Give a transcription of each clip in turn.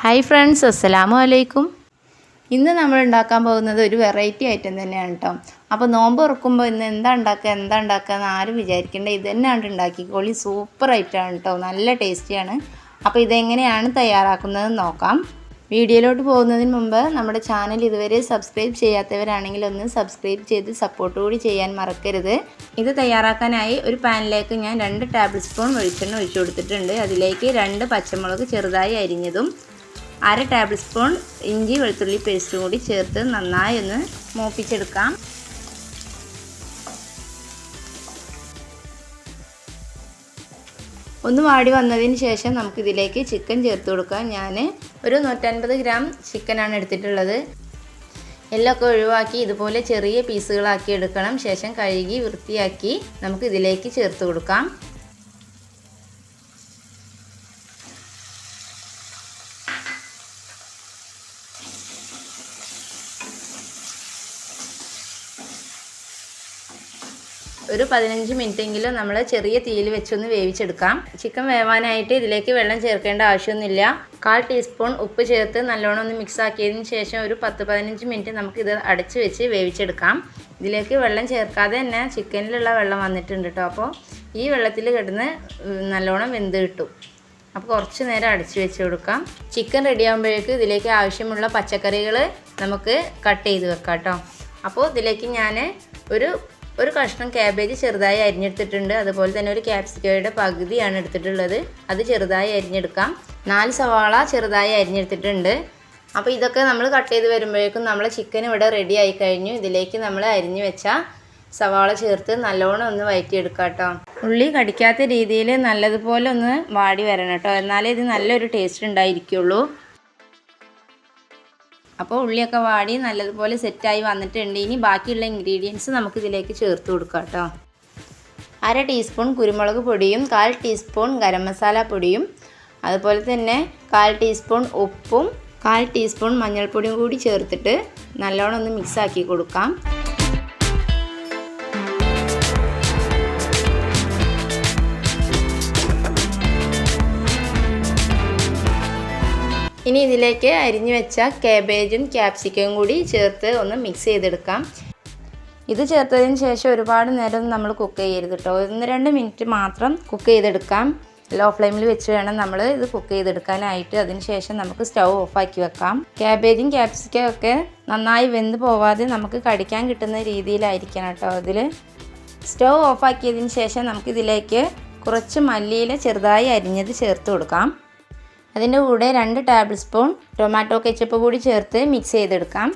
Hi friends, അസ്സലാമു അലൈക്കും. ഇന്ന് നമ്മൾ ഉണ്ടാക്കാൻ പോകുന്നത് ഒരു വെറൈറ്റി ഐറ്റം തന്നെയാണ് കേട്ടോ. അപ്പോൾ നോമ്പ് തുറക്കുമ്പോൾ ഇന്ന് എന്താ ഉണ്ടാക്കുക എന്ന് ആരും വിചാരിക്കേണ്ട, ഇത് തന്നെയാണ് ഉണ്ടാക്കിക്കോളി. സൂപ്പർ ഐറ്റമാണ് കേട്ടോ, നല്ല ടേസ്റ്റിയാണ്. അപ്പോൾ ഇതെങ്ങനെയാണ് തയ്യാറാക്കുന്നത് നോക്കാം. വീഡിയോയിലോട്ട് പോകുന്നതിന് മുമ്പ് നമ്മുടെ ചാനൽ ഇതുവരെ സബ്സ്ക്രൈബ് ചെയ്യാത്തവരാണെങ്കിൽ ഒന്ന് സബ്സ്ക്രൈബ് ചെയ്ത് സപ്പോർട്ട് കൂടി ചെയ്യാൻ മറക്കരുത്. ഇത് തയ്യാറാക്കാനായി ഒരു പാനിലേക്ക് ഞാൻ 2 ടേബിൾ സ്പൂൺ വെളിച്ചെണ്ണ ഒഴിച്ചു കൊടുത്തിട്ടുണ്ട്. അതിലേക്ക് 2 പച്ചമുളക് ചെറുതായി അരിഞ്ഞതും 1/2 ടേബിൾ സ്പൂൺ ഇഞ്ചി വെളുത്തുള്ളി പേസ്റ്റും കൂടി ചേർത്ത് നന്നായി ഒന്ന് മൂപ്പിച്ചെടുക്കാം. ഒന്ന് വാടി വന്നതിന് ശേഷം നമുക്കിതിലേക്ക് ചിക്കൻ ചേർത്ത് കൊടുക്കാം. ഞാൻ ഒരു 150 ഗ്രാം ചിക്കനാണ് എടുത്തിട്ടുള്ളത്. എല്ലൊക്കെ ഒഴിവാക്കി ഇതുപോലെ ചെറിയ പീസുകളാക്കി എടുക്കണം. ശേഷം കഴുകി വൃത്തിയാക്കി നമുക്കിതിലേക്ക് ചേർത്ത് കൊടുക്കാം. ഒരു 15 മിനിറ്റെങ്കിലും നമ്മൾ ചെറിയ തീയിൽ വെച്ചൊന്ന് വേവിച്ചെടുക്കാം. ചിക്കൻ വേവാനായിട്ട് ഇതിലേക്ക് വെള്ളം ചേർക്കേണ്ട ആവശ്യമൊന്നുമില്ല. 1/4 ടീസ്പൂൺ ഉപ്പ് ചേർത്ത് നല്ലോണം ഒന്ന് മിക്സ് ആക്കിയതിന് ശേഷം ഒരു 10-15 മിനിറ്റ് നമുക്കിത് അടച്ച് വെച്ച് വേവിച്ചെടുക്കാം. ഇതിലേക്ക് വെള്ളം ചേർക്കാതെ തന്നെ ചിക്കനിലുള്ള വെള്ളം വന്നിട്ടുണ്ട് കേട്ടോ. അപ്പോൾ ഈ വെള്ളത്തിൽ കിടന്ന് നല്ലോണം വെന്ത് കിട്ടും. അപ്പോൾ കുറച്ച് നേരം അടച്ച് വെച്ച് കൊടുക്കാം. ചിക്കൻ റെഡി ആകുമ്പോഴേക്ക് ഇതിലേക്ക് ആവശ്യമുള്ള പച്ചക്കറികൾ നമുക്ക് കട്ട് ചെയ്ത് വെക്കാം കേട്ടോ. അപ്പോൾ ഇതിലേക്ക് ഞാൻ ഒരു കഷ്ണം ക്യാബേജ് ചെറുതായി അരിഞ്ഞെടുത്തിട്ടുണ്ട്. അതുപോലെ തന്നെ ഒരു ക്യാപ്സിക്കയുടെ പകുതിയാണ് എടുത്തിട്ടുള്ളത്, അത് ചെറുതായി അരിഞ്ഞെടുക്കാം. 4 സവാള ചെറുതായി അരിഞ്ഞെടുത്തിട്ടുണ്ട്. അപ്പോൾ ഇതൊക്കെ നമ്മൾ കട്ട് ചെയ്ത് വരുമ്പോഴേക്കും നമ്മളെ ചിക്കൻ ഇവിടെ റെഡി ആയി കഴിഞ്ഞു. ഇതിലേക്ക് നമ്മൾ അരിഞ്ഞു വെച്ച സവാള ചേർത്ത് നല്ലോണം ഒന്ന് വഴറ്റിയെടുക്കാം കേട്ടോ. ഉള്ളി കടിക്കാത്ത രീതിയിൽ നല്ലതുപോലെ ഒന്ന് വാടി വരണം കേട്ടോ, എന്നാലേ ഇത് നല്ലൊരു ടേസ്റ്റ് ഉണ്ടായിരിക്കുള്ളൂ. അപ്പോൾ ഉള്ളിയൊക്കെ വാടി നല്ലതുപോലെ സെറ്റായി വന്നിട്ടുണ്ട്. ഇനി ബാക്കിയുള്ള ഇൻഗ്രീഡിയൻസ് നമുക്കിതിലേക്ക് ചേർത്ത് കൊടുക്കാം കേട്ടോ. 1/2 ടീസ്പൂൺ കുരുമുളക് പൊടിയും 1/4 ടീസ്പൂൺ ഗരം മസാല പൊടിയും അതുപോലെ തന്നെ 1/4 ടീസ്പൂൺ ഉപ്പും 1/4 ടീസ്പൂൺ മഞ്ഞൾപ്പൊടിയും കൂടി ചേർത്തിട്ട് നല്ലോണം ഒന്ന് മിക്സാക്കി കൊടുക്കാം. ഇനി ഇതിലേക്ക് അരിഞ്ഞു വെച്ച കാബേജും ക്യാപ്സിക്കവും കൂടി ചേർത്ത് ഒന്ന് മിക്സ് ചെയ്തെടുക്കാം. ഇത് ചേർത്തതിന് ശേഷം ഒരുപാട് നേരം നമ്മൾ കുക്ക് ചെയ്യരുത് കേട്ടോ. 1-2 മിനിറ്റ് മാത്രം കുക്ക് ചെയ്തെടുക്കാം. ലോ ഫ്ലെയിമിൽ വെച്ച് വേണം നമ്മൾ ഇത് കുക്ക് ചെയ്തെടുക്കാനായിട്ട്. അതിന് ശേഷം നമുക്ക് സ്റ്റൗ ഓഫാക്കി വെക്കാം. കാബേജും ക്യാപ്സിക്കവും ഒക്കെ നന്നായി വെന്ത് പോവാതെ നമുക്ക് കടിക്കാൻ കിട്ടുന്ന രീതിയിലായിരിക്കണം കേട്ടോ. ഇതിൽ സ്റ്റൗ ഓഫാക്കിയതിന് ശേഷം നമുക്കിതിലേക്ക് കുറച്ച് മല്ലിയില ചെറുതായി അരിഞ്ഞത് ചേർത്ത് കൊടുക്കാം. അതിൻ്റെ കൂടെ 2 ടേബിൾ സ്പൂൺ ടൊമാറ്റോ കെച്ചപ്പ് കൂടി ചേർത്ത് മിക്സ് ചെയ്തെടുക്കാം.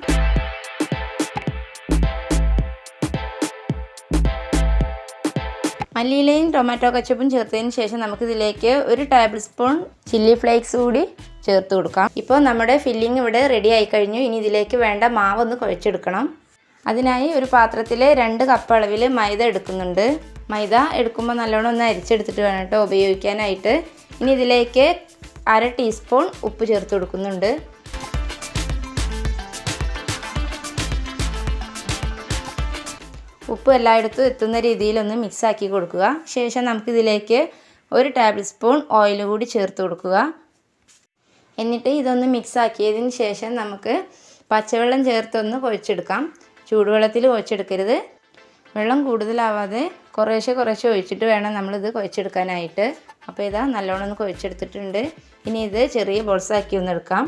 മല്ലിയിലയും ടൊമാറ്റോ കെച്ചപ്പും ചേർത്തതിന് ശേഷം നമുക്കിതിലേക്ക് 1 ടേബിൾ സ്പൂൺ ചില്ലി ഫ്ലേക്സ് കൂടി ചേർത്ത് കൊടുക്കാം. ഇപ്പോൾ നമ്മുടെ ഫില്ലിംഗ് ഇവിടെ റെഡി ആയി കഴിഞ്ഞു. ഇനി ഇതിലേക്ക് വേണ്ട മാവൊന്ന് കുഴച്ചെടുക്കണം. അതിനായി ഒരു പാത്രത്തിൽ 2 കപ്പ് അളവിൽ മൈദ എടുക്കുന്നുണ്ട്. മൈദ എടുക്കുമ്പോൾ നല്ലോണം ഒന്ന് അരിച്ചെടുത്തിട്ട് വേണം കേട്ടോ ഉപയോഗിക്കാനായിട്ട്. ഇനി ഇതിലേക്ക് 1/2 ടീസ്പൂൺ ഉപ്പ് ചേർത്ത് കൊടുക്കുന്നുണ്ട്. ഉപ്പ് എല്ലായിടത്തും എത്തുന്ന രീതിയിലൊന്ന് മിക്സാക്കി കൊടുക്കുക. ശേഷം നമുക്കിതിലേക്ക് 1 ടേബിൾ സ്പൂൺ ഓയിൽ കൂടി ചേർത്ത് കൊടുക്കുക. എന്നിട്ട് ഇതൊന്ന് മിക്സാക്കിയതിന് ശേഷം നമുക്ക് പച്ചവെള്ളം ചേർത്തൊന്ന് കുഴച്ചെടുക്കാം. ചൂടുവെള്ളത്തിൽ കുഴച്ചെടുക്കരുത്. വെള്ളം കൂടുതലാവാതെ കുറേശ്ശെ ഒഴിച്ചിട്ട് വേണം നമ്മളിത് കുഴച്ചെടുക്കാനായിട്ട്. അപ്പോൾ ഇതാ നല്ലോണം ഒന്ന് കുഴച്ചെടുത്തിട്ടുണ്ട്. ഇനി ഇത് ചെറിയ ബോൾസാക്കി ഒന്ന് എടുക്കാം.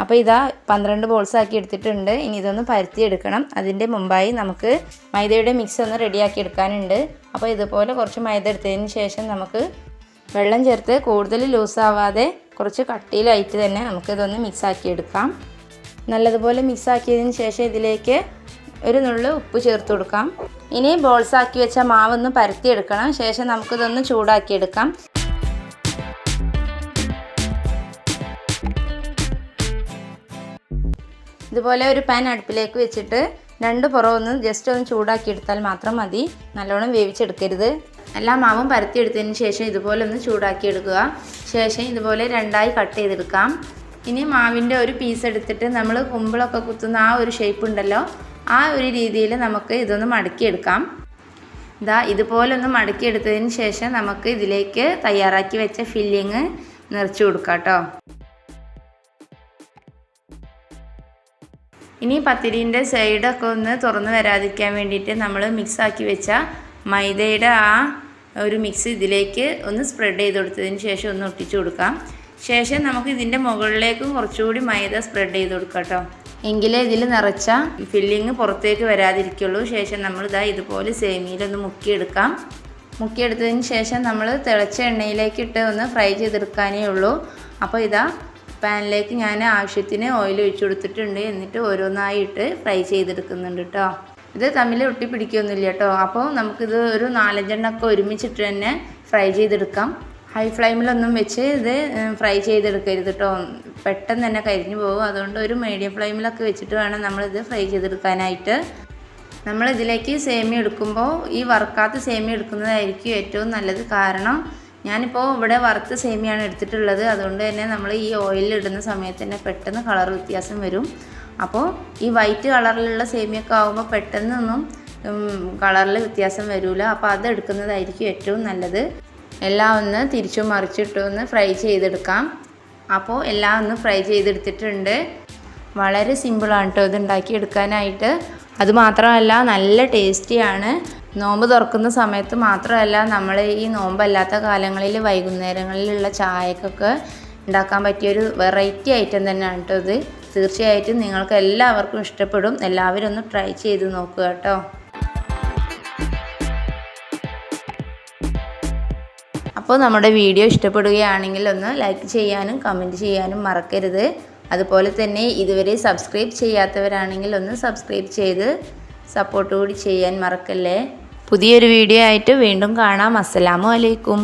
അപ്പോൾ ഇതാ 12 ബോൾസാക്കി എടുത്തിട്ടുണ്ട്. ഇനി ഇതൊന്ന് പരത്തിയെടുക്കണം. അതിൻ്റെ മുമ്പായി നമുക്ക് മൈദയുടെ മിക്സ് ഒന്ന് റെഡിയാക്കി എടുക്കാനുണ്ട്. അപ്പോൾ ഇതുപോലെ കുറച്ച് മൈദ എടുത്തതിന് ശേഷം നമുക്ക് വെള്ളം ചേർത്ത് കൂടുതൽ ലൂസാവാതെ കുറച്ച് കട്ടിയിലായിട്ട് തന്നെ നമുക്കിതൊന്ന് മിക്സാക്കി എടുക്കാം. നല്ലതുപോലെ മിക്സാക്കിയതിന് ശേഷം ഇതിലേക്ക് ഒരു നുള്ളു ഉപ്പ് ചേർത്ത് കൊടുക്കാം. ഇനി ബോൾസാക്കി വെച്ച മാവൊന്ന് പരത്തിയെടുക്കണം. ശേഷം നമുക്കിതൊന്ന് ചൂടാക്കിയെടുക്കാം. ഇതുപോലെ ഒരു പാൻ അടുപ്പിലേക്ക് വെച്ചിട്ട് 2 പുറം ഒന്ന് ജസ്റ്റ് ഒന്ന് ചൂടാക്കി എടുത്താൽ മാത്രം മതി. നല്ലോണം വേവിച്ചെടുക്കരുത്. എല്ലാ മാവും പരത്തിയെടുത്തതിന് ശേഷം ഇതുപോലെ ഒന്ന് ചൂടാക്കി എടുക്കുക. ശേഷം ഇതുപോലെ 2ആയി കട്ട് ചെയ്തെടുക്കാം. ഇനി മാവിൻ്റെ ഒരു പീസ് എടുത്തിട്ട് നമ്മൾ കുമ്പിളൊക്കെ കുത്തുന്ന ആ ഒരു ഷേപ്പ് ഉണ്ടല്ലോ, ആ ഒരു രീതിയിൽ നമുക്ക് ഇതൊന്ന് മടക്കിയെടുക്കാം. ഇതുപോലെ ഒന്ന് മടക്കിയെടുത്തതിന് ശേഷം നമുക്ക് ഇതിലേക്ക് തയ്യാറാക്കി വെച്ച ഫില്ലിങ് നിറച്ച് കൊടുക്കാം കേട്ടോ. ഇനി പത്തിരീൻ്റെ സൈഡൊക്കെ ഒന്ന് തുറന്ന് വരാതിരിക്കാൻ വേണ്ടിയിട്ട് നമ്മൾ മിക്സാക്കി വെച്ച മൈദയുടെ ആ ഒരു മിക്സ് ഇതിലേക്ക് ഒന്ന് സ്പ്രെഡ് ചെയ്ത് കൊടുത്തതിന് ശേഷം ഒന്ന് ഒട്ടിച്ചു കൊടുക്കാം. ശേഷം നമുക്ക് ഇതിൻ്റെ മുകളിലേക്കും കുറച്ചുകൂടി മൈദ സ്പ്രെഡ് ചെയ്ത് കൊടുക്കാം കേട്ടോ. എങ്കിലേ ഇതിൽ നിറച്ച ഫില്ലിങ് പുറത്തേക്ക് വരാതിരിക്കുള്ളൂ. ശേഷം നമ്മൾ ഇതുപോലെ സേമിയയിലൊന്ന് മുക്കിയെടുക്കാം. മുക്കിയെടുത്തതിന് ശേഷം നമ്മൾ തിളച്ച എണ്ണയിലേക്ക് ഇട്ട് ഒന്ന് ഫ്രൈ ചെയ്തെടുക്കാനേ ഉള്ളൂ. അപ്പോൾ പാനിലേക്ക് ഞാൻ ആവശ്യത്തിന് ഓയിൽ ഒഴിച്ചു കൊടുത്തിട്ടുണ്ട്. എന്നിട്ട് ഓരോന്നായി ഇട്ട് ഫ്രൈ ചെയ്തെടുക്കുന്നുണ്ട് കേട്ടോ. ഇത് തമ്മിൽ ഒട്ടി പിടിക്കുകയൊന്നുമില്ല കേട്ടോ. അപ്പോൾ നമുക്കിത് ഒരു 4-5 എണ്ണമൊക്കെ ഒരുമിച്ചിട്ട് തന്നെ ഫ്രൈ ചെയ്തെടുക്കാം. ഹൈ ഫ്ലെയിമിലൊന്നും വെച്ച് ഇത് ഫ്രൈ ചെയ്തെടുക്കരുത് കേട്ടോ, പെട്ടെന്ന് തന്നെ കരിഞ്ഞു പോകും. അതുകൊണ്ട് ഒരു മീഡിയം ഫ്ലെയിമിലൊക്കെ വെച്ചിട്ട് വേണം നമ്മളിത് ഫ്രൈ ചെയ്തെടുക്കാനായിട്ട്. നമ്മളിതിലേക്ക് സേമിയ എടുക്കുമ്പോൾ ഈ വറുക്കാത്ത സേമിയ എടുക്കുന്നതായിരിക്കും ഏറ്റവും നല്ലത്. കാരണം ഞാനിപ്പോൾ ഇവിടെ വറുത്ത സേമിയാണ് എടുത്തിട്ടുള്ളത്. അതുകൊണ്ട് തന്നെ നമ്മൾ ഈ ഓയിലിൽ ഇടുന്ന സമയത്ത് തന്നെ പെട്ടെന്ന് കളർ വ്യത്യാസം വരും. അപ്പോൾ ഈ വൈറ്റ് കളറിലുള്ള സേമിയൊക്കെ ആകുമ്പോൾ പെട്ടെന്നൊന്നും കളറിൽ വ്യത്യാസം വരില്ല. അപ്പോൾ അത് എടുക്കുന്നതായിരിക്കും ഏറ്റവും നല്ലത്. എല്ലാം ഒന്ന് തിരിച്ചും മറിച്ചിട്ട് ഒന്ന് ഫ്രൈ ചെയ്തെടുക്കാം. അപ്പോൾ എല്ലാം ഒന്ന് ഫ്രൈ ചെയ്തെടുത്തിട്ടുണ്ട്. വളരെ സിമ്പിളാണ് കേട്ടോ ഇത് ഉണ്ടാക്കിയെടുക്കാനായിട്ട്. അതുമാത്രമല്ല നല്ല ടേസ്റ്റിയാണ്. നോമ്പ് തുറക്കുന്ന സമയത്ത് മാത്രമല്ല, നമ്മൾ ഈ നോമ്പല്ലാത്ത കാലങ്ങളിൽ വൈകുന്നേരങ്ങളിലുള്ള ചായക്കൊക്കെ ഉണ്ടാക്കാൻ പറ്റിയൊരു വെറൈറ്റി ഐറ്റം തന്നെയാണ് കേട്ടോ ഇത്. തീർച്ചയായിട്ടും നിങ്ങൾക്ക് എല്ലാവർക്കും ഇഷ്ടപ്പെടും. എല്ലാവരും ഒന്ന് ട്രൈ ചെയ്ത് നോക്കുക കേട്ടോ. അപ്പോൾ നമ്മുടെ വീഡിയോ ഇഷ്ടപ്പെടുകയാണെങ്കിൽ ഒന്ന് ലൈക്ക് ചെയ്യാനും കമൻറ്റ് ചെയ്യാനും മറക്കരുത്. അതുപോലെ തന്നെ ഇതുവരെ സബ്സ്ക്രൈബ് ചെയ്യാത്തവരാണെങ്കിൽ ഒന്ന് സബ്സ്ക്രൈബ് ചെയ്ത് സപ്പോർട്ട് കൂടി ചെയ്യാൻ മറക്കല്ലേ. പുതിയൊരു വീഡിയോ ആയിട്ട് വീണ്ടും കാണാം. അസ്സലാമു അലൈക്കും.